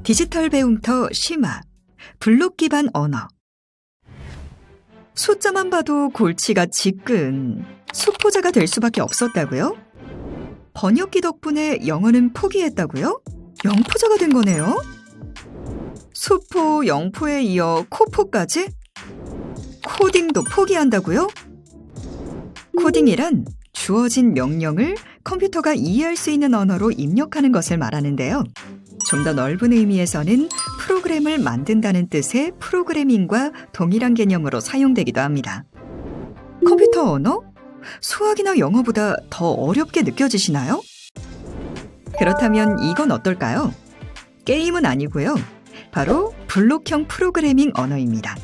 디지털 배움터 심화, 블록 기반 언어. 숫자만 봐도 골치가 지끈, 수포자가 될 수밖에 없었다고요? 번역기 덕분에 영어는 포기했다고요? 영포자가 된 거네요? 수포, 영포에 이어 코포까지? 코딩도 포기한다고요? 코딩이란 주어진 명령을 컴퓨터가 이해할 수 있는 언어로 입력하는 것을 말하는데요. 좀 더 넓은 의미에서는 프로그램을 만든다는 뜻의 프로그래밍과 동일한 개념으로 사용되기도 합니다. 컴퓨터 언어? 수학이나 영어보다 더 어렵게 느껴지시나요? 그렇다면 이건 어떨까요? 게임은 아니고요. 바로 블록형 프로그래밍 언어입니다.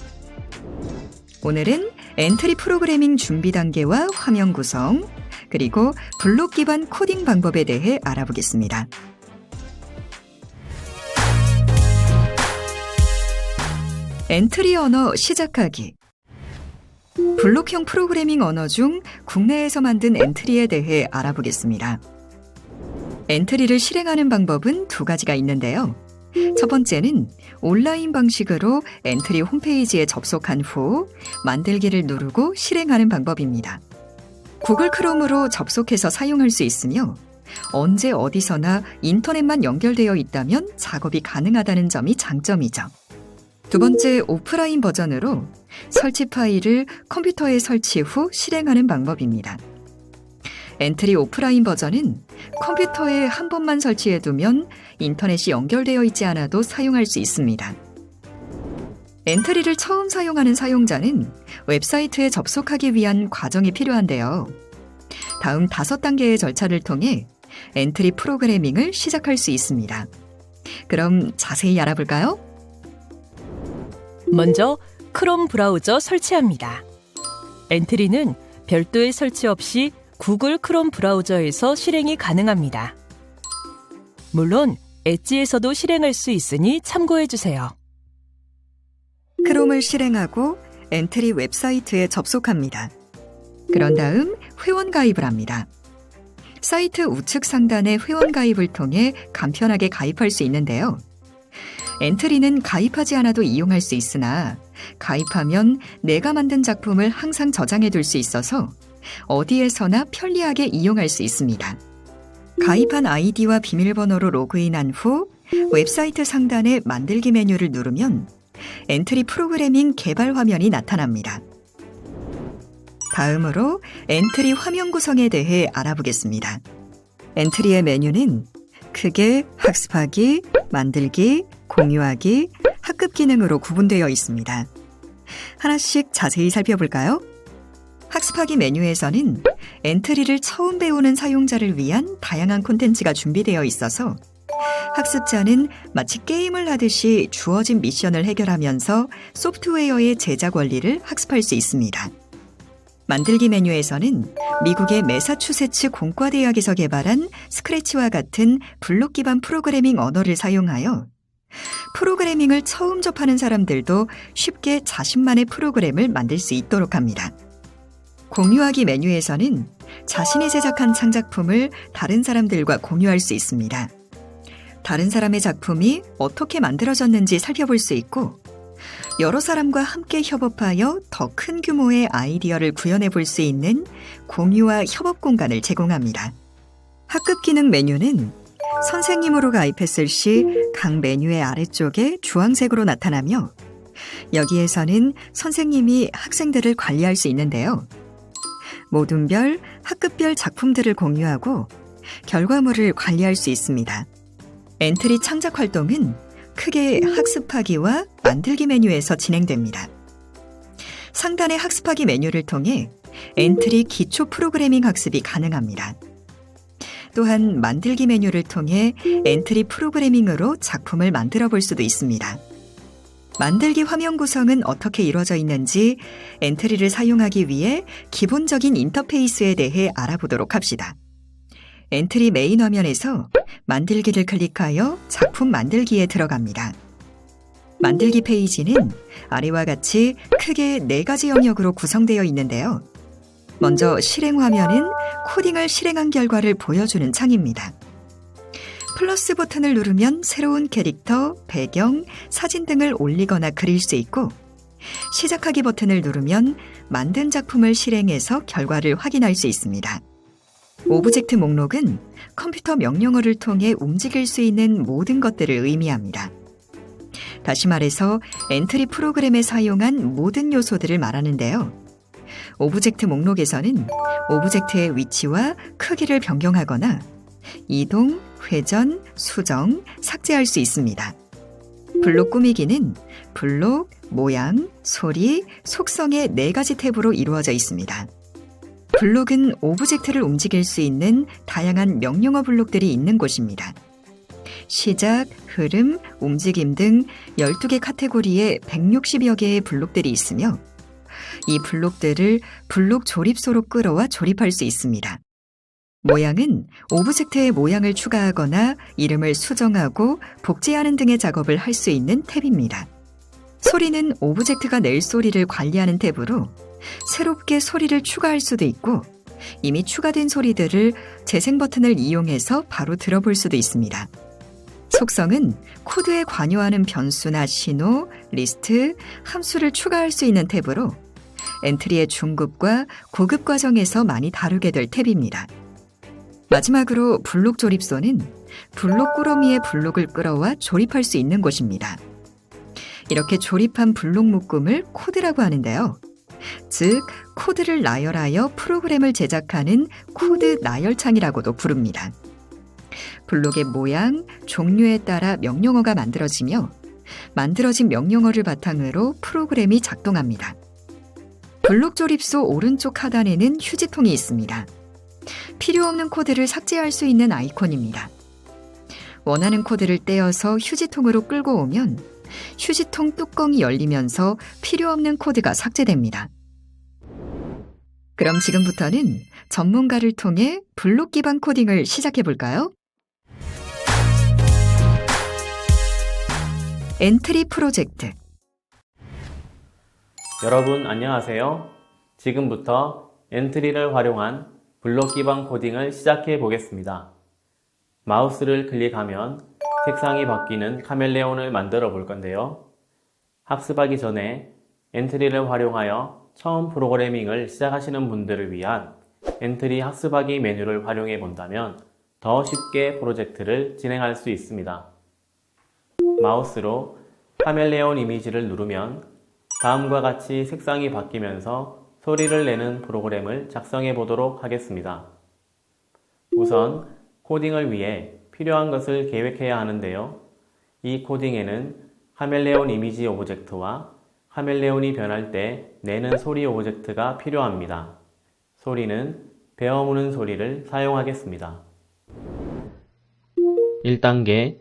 오늘은 엔트리 프로그래밍 준비 단계와 화면 구성, 그리고 블록 기반 코딩 방법에 대해 알아보겠습니다. 엔트리 언어 시작하기. 블록형 프로그래밍 언어 중 국내에서 만든 엔트리에 대해 알아보겠습니다. 엔트리를 실행하는 방법은 두 가지가 있는데요. 첫 번째는 온라인 방식으로 엔트리 홈페이지에 접속한 후 만들기를 누르고 실행하는 방법입니다. 구글 크롬으로 접속해서 사용할 수 있으며 언제 어디서나 인터넷만 연결되어 있다면 작업이 가능하다는 점이 장점이죠. 두 번째, 오프라인 버전으로 설치 파일을 컴퓨터에 설치 후 실행하는 방법입니다. 엔트리 오프라인 버전은 컴퓨터에 한 번만 설치해두면 인터넷이 연결되어 있지 않아도 사용할 수 있습니다. 엔트리를 처음 사용하는 사용자는 웹사이트에 접속하기 위한 과정이 필요한데요. 다음 5단계의 절차를 통해 엔트리 프로그래밍을 시작할 수 있습니다. 그럼 자세히 알아볼까요? 먼저 크롬 브라우저 설치합니다. 엔트리는 별도의 설치 없이 구글 크롬 브라우저에서 실행이 가능합니다. 물론 엣지에서도 실행할 수 있으니 참고해주세요. 크롬을 실행하고 엔트리 웹사이트에 접속합니다. 그런 다음 회원 가입을 합니다. 사이트 우측 상단의 회원 가입을 통해 간편하게 가입할 수 있는데요. 엔트리는 가입하지 않아도 이용할 수 있으나 가입하면 내가 만든 작품을 항상 저장해 둘 수 있어서 어디에서나 편리하게 이용할 수 있습니다. 가입한 아이디와 비밀번호로 로그인한 후 웹사이트 상단의 만들기 메뉴를 누르면 엔트리 프로그래밍 개발 화면이 나타납니다. 다음으로 엔트리 화면 구성에 대해 알아보겠습니다. 엔트리의 메뉴는 크게 학습하기, 만들기, 공유하기, 학급 기능으로 구분되어 있습니다. 하나씩 자세히 살펴볼까요? 학습하기 메뉴에서는 엔트리를 처음 배우는 사용자를 위한 다양한 콘텐츠가 준비되어 있어서 학습자는 마치 게임을 하듯이 주어진 미션을 해결하면서 소프트웨어의 제작 원리를 학습할 수 있습니다. 만들기 메뉴에서는 미국의 매사추세츠 공과대학에서 개발한 스크래치와 같은 블록 기반 프로그래밍 언어를 사용하여 프로그래밍을 처음 접하는 사람들도 쉽게 자신만의 프로그램을 만들 수 있도록 합니다. 공유하기 메뉴에서는 자신이 제작한 창작품을 다른 사람들과 공유할 수 있습니다. 다른 사람의 작품이 어떻게 만들어졌는지 살펴볼 수 있고 여러 사람과 함께 협업하여 더 큰 규모의 아이디어를 구현해 볼 수 있는 공유와 협업 공간을 제공합니다. 학급 기능 메뉴는 선생님으로 가입했을 시 각 메뉴의 아래쪽에 주황색으로 나타나며 여기에서는 선생님이 학생들을 관리할 수 있는데요. 모둠별, 학급별 작품들을 공유하고 결과물을 관리할 수 있습니다. 엔트리 창작 활동은 크게 학습하기와 만들기 메뉴에서 진행됩니다. 상단의 학습하기 메뉴를 통해 엔트리 기초 프로그래밍 학습이 가능합니다. 또한 만들기 메뉴를 통해 엔트리 프로그래밍으로 작품을 만들어 볼 수도 있습니다. 만들기 화면 구성은 어떻게 이루어져 있는지 엔트리를 사용하기 위해 기본적인 인터페이스에 대해 알아보도록 합시다. 엔트리 메인 화면에서 만들기를 클릭하여 작품 만들기에 들어갑니다. 만들기 페이지는 아래와 같이 크게 4가지 영역으로 구성되어 있는데요. 먼저 실행 화면은 코딩을 실행한 결과를 보여주는 창입니다. 플러스 버튼을 누르면 새로운 캐릭터, 배경, 사진 등을 올리거나 그릴 수 있고, 시작하기 버튼을 누르면 만든 작품을 실행해서 결과를 확인할 수 있습니다. 오브젝트 목록은 컴퓨터 명령어를 통해 움직일 수 있는 모든 것들을 의미합니다. 다시 말해서 엔트리 프로그램에 사용한 모든 요소들을 말하는데요. 오브젝트 목록에서는 오브젝트의 위치와 크기를 변경하거나 이동, 회전, 수정, 삭제할 수 있습니다. 블록 꾸미기는 블록, 모양, 소리, 속성의 4가지 탭으로 이루어져 있습니다. 블록은 오브젝트를 움직일 수 있는 다양한 명령어 블록들이 있는 곳입니다. 시작, 흐름, 움직임 등 12개 카테고리에 160여 개의 블록들이 있으며 이 블록들을 블록 조립소로 끌어와 조립할 수 있습니다. 모양은 오브젝트의 모양을 추가하거나 이름을 수정하고 복제하는 등의 작업을 할 수 있는 탭입니다. 소리는 오브젝트가 낼 소리를 관리하는 탭으로 새롭게 소리를 추가할 수도 있고 이미 추가된 소리들을 재생 버튼을 이용해서 바로 들어볼 수도 있습니다. 속성은 코드에 관여하는 변수나 신호, 리스트, 함수를 추가할 수 있는 탭으로 엔트리의 중급과 고급 과정에서 많이 다루게 될 탭입니다. 마지막으로 블록 조립소는 블록 꾸러미의 블록을 끌어와 조립할 수 있는 곳입니다. 이렇게 조립한 블록 묶음을 코드라고 하는데요. 즉, 코드를 나열하여 프로그램을 제작하는 코드 나열창이라고도 부릅니다. 블록의 모양, 종류에 따라 명령어가 만들어지며 만들어진 명령어를 바탕으로 프로그램이 작동합니다. 블록 조립소 오른쪽 하단에는 휴지통이 있습니다. 필요 없는 코드를 삭제할 수 있는 아이콘입니다. 원하는 코드를 떼어서 휴지통으로 끌고 오면 휴지통 뚜껑이 열리면서 필요 없는 코드가 삭제됩니다. 그럼 지금부터는 전문가를 통해 블록 기반 코딩을 시작해 볼까요? 엔트리 프로젝트. 여러분 안녕하세요. 지금부터 엔트리를 활용한 블록 기반 코딩을 시작해 보겠습니다. 마우스를 클릭하면 색상이 바뀌는 카멜레온을 만들어 볼 건데요. 학습하기 전에 엔트리를 활용하여 처음 프로그래밍을 시작하시는 분들을 위한 엔트리 학습하기 메뉴를 활용해 본다면 더 쉽게 프로젝트를 진행할 수 있습니다. 마우스로 카멜레온 이미지를 누르면 다음과 같이 색상이 바뀌면서 소리를 내는 프로그램을 작성해 보도록 하겠습니다. 우선 코딩을 위해 필요한 것을 계획해야 하는데요. 이 코딩에는 카멜레온 이미지 오브젝트와 카멜레온이 변할 때 내는 소리 오브젝트가 필요합니다. 소리는 베어 무는 소리를 사용하겠습니다. 1단계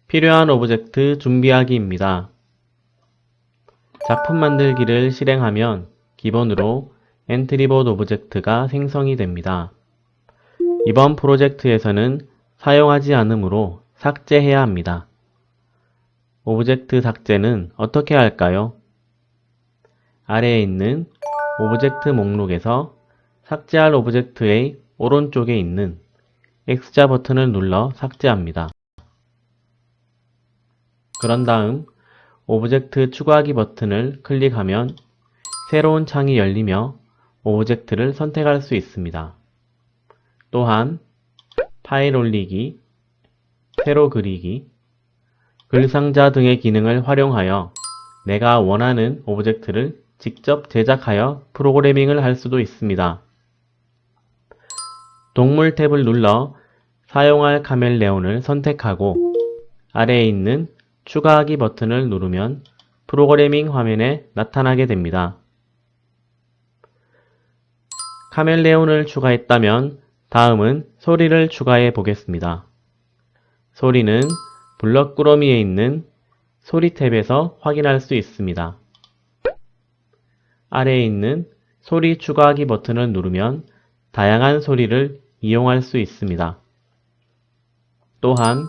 필요한 오브젝트 준비하기입니다. 작품 만들기를 실행하면 기본으로 엔트리봇 오브젝트가 생성이 됩니다. 이번 프로젝트에서는 사용하지 않으므로 삭제해야 합니다. 오브젝트 삭제는 어떻게 할까요? 아래에 있는 오브젝트 목록에서 삭제할 오브젝트의 오른쪽에 있는 X자 버튼을 눌러 삭제합니다. 그런 다음 오브젝트 추가하기 버튼을 클릭하면 새로운 창이 열리며 오브젝트를 선택할 수 있습니다. 또한 파일 올리기, 세로 그리기, 글상자 등의 기능을 활용하여 내가 원하는 오브젝트를 직접 제작하여 프로그래밍을 할 수도 있습니다. 동물 탭을 눌러 사용할 카멜레온을 선택하고 아래에 있는 추가하기 버튼을 누르면 프로그래밍 화면에 나타나게 됩니다. 카멜레온을 추가했다면 다음은 소리를 추가해 보겠습니다. 소리는 블럭 꾸러미에 있는 소리 탭에서 확인할 수 있습니다. 아래에 있는 소리 추가하기 버튼을 누르면 다양한 소리를 이용할 수 있습니다. 또한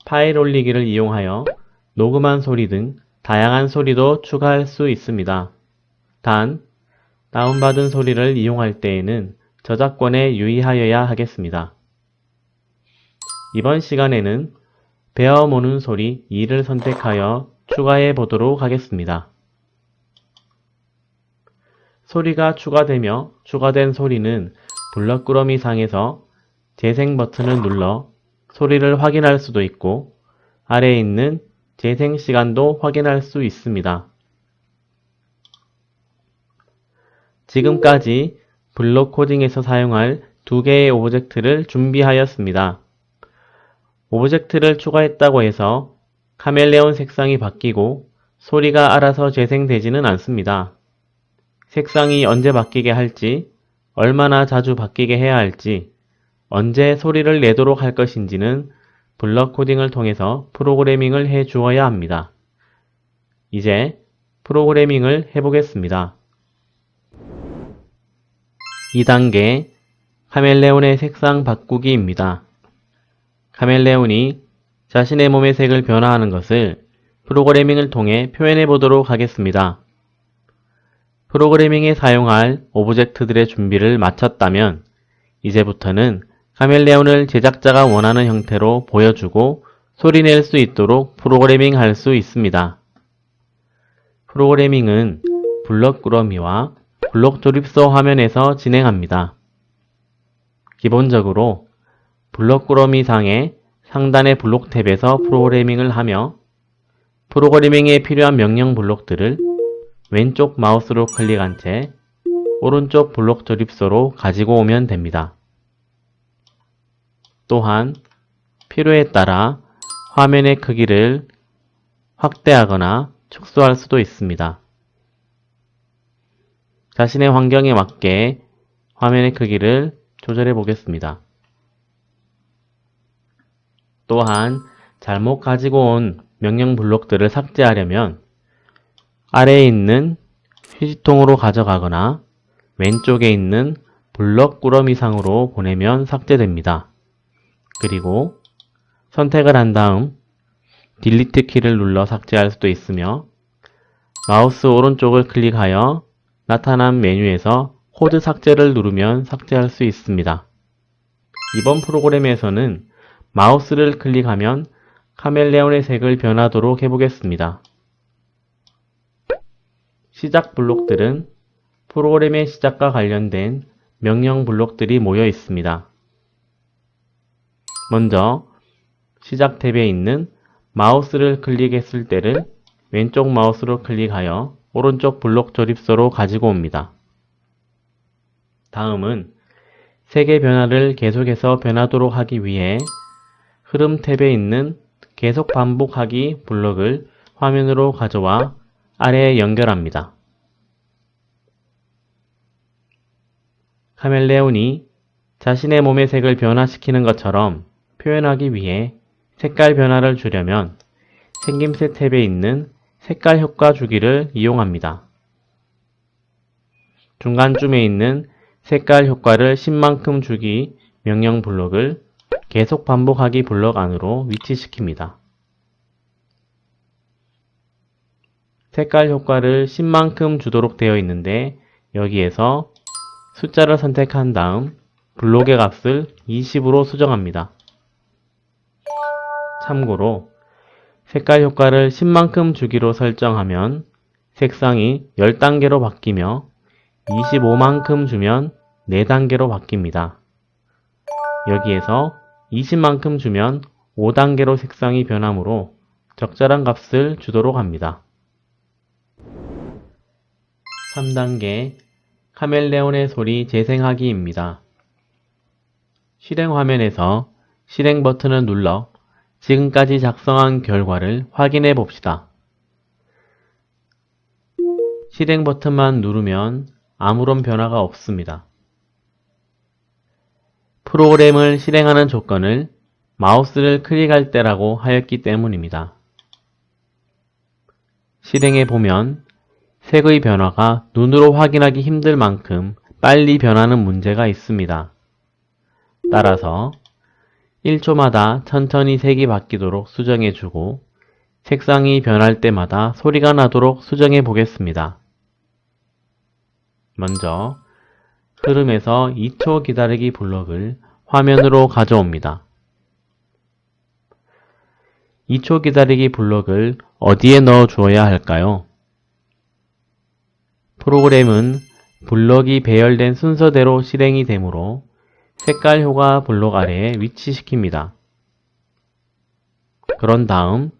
파일 올리기를 이용하여 녹음한 소리 등 다양한 소리도 추가할 수 있습니다. 단, 다운받은 소리를 이용할 때에는 저작권에 유의하여야 하겠습니다. 이번 시간에는 배어모는 소리 2를 선택하여 추가해 보도록 하겠습니다. 소리가 추가되며 추가된 소리는 블럭꾸러미 상에서 재생 버튼을 눌러 소리를 확인할 수도 있고 아래에 있는 재생 시간도 확인할 수 있습니다. 지금까지 블록 코딩에서 사용할 두 개의 오브젝트를 준비하였습니다. 오브젝트를 추가했다고 해서 카멜레온 색상이 바뀌고 소리가 알아서 재생되지는 않습니다. 색상이 언제 바뀌게 할지, 얼마나 자주 바뀌게 해야 할지, 언제 소리를 내도록 할 것인지는 블럭 코딩을 통해서 프로그래밍을 해 주어야 합니다. 이제 프로그래밍을 해보겠습니다. 2단계 카멜레온의 색상 바꾸기입니다. 카멜레온이 자신의 몸의 색을 변화하는 것을 프로그래밍을 통해 표현해 보도록 하겠습니다. 프로그래밍에 사용할 오브젝트들의 준비를 마쳤다면 이제부터는 카멜레온을 제작자가 원하는 형태로 보여주고 소리낼 수 있도록 프로그래밍 할 수 있습니다. 프로그래밍은 블럭 꾸러미와 블록 조립소 화면에서 진행합니다. 기본적으로 블록 꾸러미 상의 상단의 블록 탭에서 프로그래밍을 하며 프로그래밍에 필요한 명령 블록들을 왼쪽 마우스로 클릭한 채 오른쪽 블록 조립소로 가지고 오면 됩니다. 또한 필요에 따라 화면의 크기를 확대하거나 축소할 수도 있습니다. 자신의 환경에 맞게 화면의 크기를 조절해 보겠습니다. 또한 잘못 가지고 온 명령 블록들을 삭제하려면 아래에 있는 휴지통으로 가져가거나 왼쪽에 있는 블럭 꾸러미상으로 보내면 삭제됩니다. 그리고 선택을 한 다음 딜리트 키를 눌러 삭제할 수도 있으며 마우스 오른쪽을 클릭하여 나타난 메뉴에서 코드 삭제를 누르면 삭제할 수 있습니다. 이번 프로그램에서는 마우스를 클릭하면 카멜레온의 색을 변하도록 해보겠습니다. 시작 블록들은 프로그램의 시작과 관련된 명령 블록들이 모여 있습니다. 먼저 시작 탭에 있는 마우스를 클릭했을 때를 왼쪽 마우스로 클릭하여 오른쪽 블록 조립소로 가지고 옵니다. 다음은 색의 변화를 계속해서 변하도록 하기 위해 흐름 탭에 있는 계속 반복하기 블록을 화면으로 가져와 아래에 연결합니다. 카멜레온이 자신의 몸의 색을 변화시키는 것처럼 표현하기 위해 색깔 변화를 주려면 생김새 탭에 있는 색깔 효과 주기를 이용합니다. 중간쯤에 있는 색깔 효과를 10만큼 주기 명령 블록을 계속 반복하기 블록 안으로 위치시킵니다. 색깔 효과를 10만큼 주도록 되어 있는데 여기에서 숫자를 선택한 다음 블록의 값을 20으로 수정합니다. 참고로 색깔 효과를 10만큼 주기로 설정하면 색상이 10단계로 바뀌며 25만큼 주면 4단계로 바뀝니다. 여기에서 20만큼 주면 5단계로 색상이 변하므로 적절한 값을 주도록 합니다. 3단계 카멜레온의 소리 재생하기입니다. 실행 화면에서 실행 버튼을 눌러 지금까지 작성한 결과를 확인해 봅시다. 실행 버튼만 누르면 아무런 변화가 없습니다. 프로그램을 실행하는 조건을 마우스를 클릭할 때라고 하였기 때문입니다. 실행해 보면 색의 변화가 눈으로 확인하기 힘들 만큼 빨리 변하는 문제가 있습니다. 따라서 1초마다 천천히 색이 바뀌도록 수정해주고 색상이 변할 때마다 소리가 나도록 수정해 보겠습니다. 먼저 흐름에서 2초 기다리기 블록을 화면으로 가져옵니다. 2초 기다리기 블록을 어디에 넣어 주어야 할까요? 프로그램은 블록이 배열된 순서대로 실행이 되므로 색깔 효과 블록 아래에 위치시킵니다. 그런 다음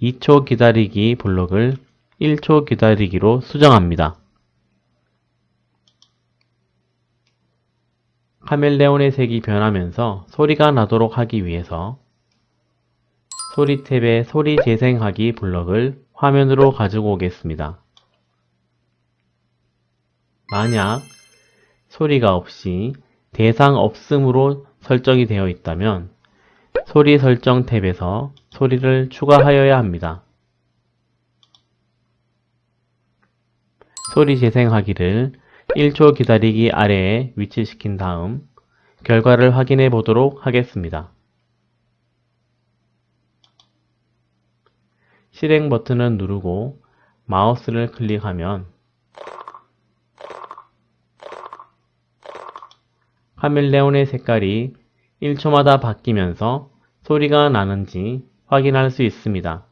2초 기다리기 블록을 1초 기다리기로 수정합니다. 카멜레온의 색이 변하면서 소리가 나도록 하기 위해서 소리 탭의 소리 재생하기 블록을 화면으로 가지고 오겠습니다. 만약 소리가 없이 대상 없음으로 설정이 되어 있다면 소리 설정 탭에서 소리를 추가하여야 합니다. 소리 재생하기를 1초 기다리기 아래에 위치시킨 다음 결과를 확인해 보도록 하겠습니다. 실행 버튼을 누르고 마우스를 클릭하면 카멜레온의 색깔이 1초마다 바뀌면서 소리가 나는지 확인할 수 있습니다.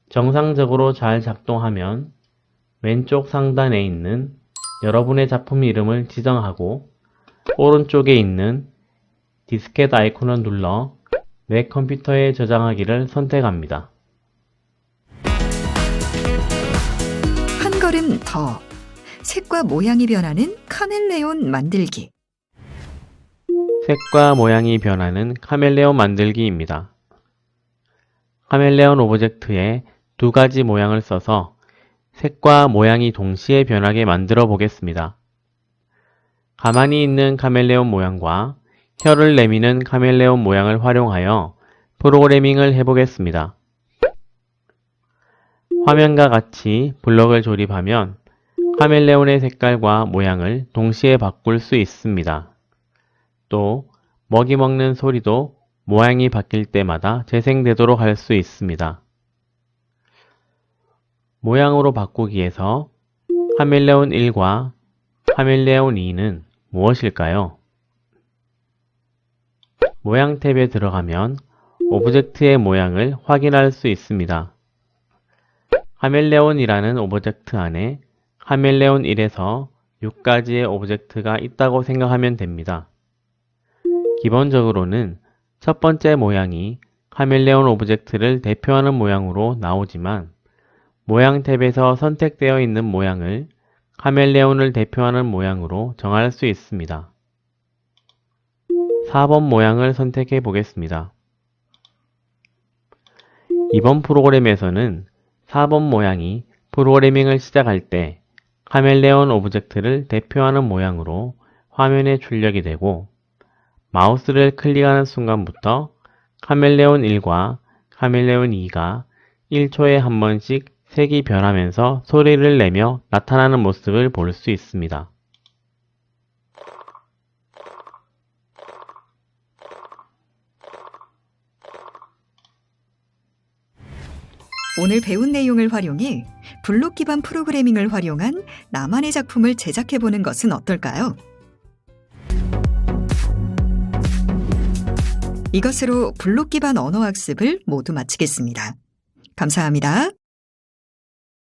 정상적으로 잘 작동하면 왼쪽 상단에 있는 여러분의 작품 이름을 지정하고 오른쪽에 있는 디스켓 아이콘을 눌러 내 컴퓨터에 저장하기를 선택합니다. 한 걸음 더. 색과 모양이 변하는 카멜레온 만들기. 색과 모양이 변하는 카멜레온 만들기입니다. 카멜레온 오브젝트에 두 가지 모양을 써서 색과 모양이 동시에 변하게 만들어 보겠습니다. 가만히 있는 카멜레온 모양과 혀를 내미는 카멜레온 모양을 활용하여 프로그래밍을 해보겠습니다. 화면과 같이 블록을 조립하면 카멜레온의 색깔과 모양을 동시에 바꿀 수 있습니다. 또 먹이 먹는 소리도 모양이 바뀔 때마다 재생되도록 할 수 있습니다. 모양으로 바꾸기 위해서 카멜레온 1과 카멜레온 2는 무엇일까요? 모양 탭에 들어가면 오브젝트의 모양을 확인할 수 있습니다. 카멜레온이라는 오브젝트 안에 카멜레온 1에서 6가지의 오브젝트가 있다고 생각하면 됩니다. 기본적으로는 첫 번째 모양이 카멜레온 오브젝트를 대표하는 모양으로 나오지만 모양 탭에서 선택되어 있는 모양을 카멜레온을 대표하는 모양으로 정할 수 있습니다. 4번 모양을 선택해 보겠습니다. 이번 프로그램에서는 4번 모양이 프로그래밍을 시작할 때 카멜레온 오브젝트를 대표하는 모양으로 화면에 출력이 되고 마우스를 클릭하는 순간부터 카멜레온 1과 카멜레온 2가 1초에 한 번씩 색이 변하면서 소리를 내며 나타나는 모습을 볼 수 있습니다. 오늘 배운 내용을 활용해 블록 기반 프로그래밍을 활용한 나만의 작품을 제작해보는 것은 어떨까요? 이것으로 블록 기반 언어 학습을 모두 마치겠습니다. 감사합니다.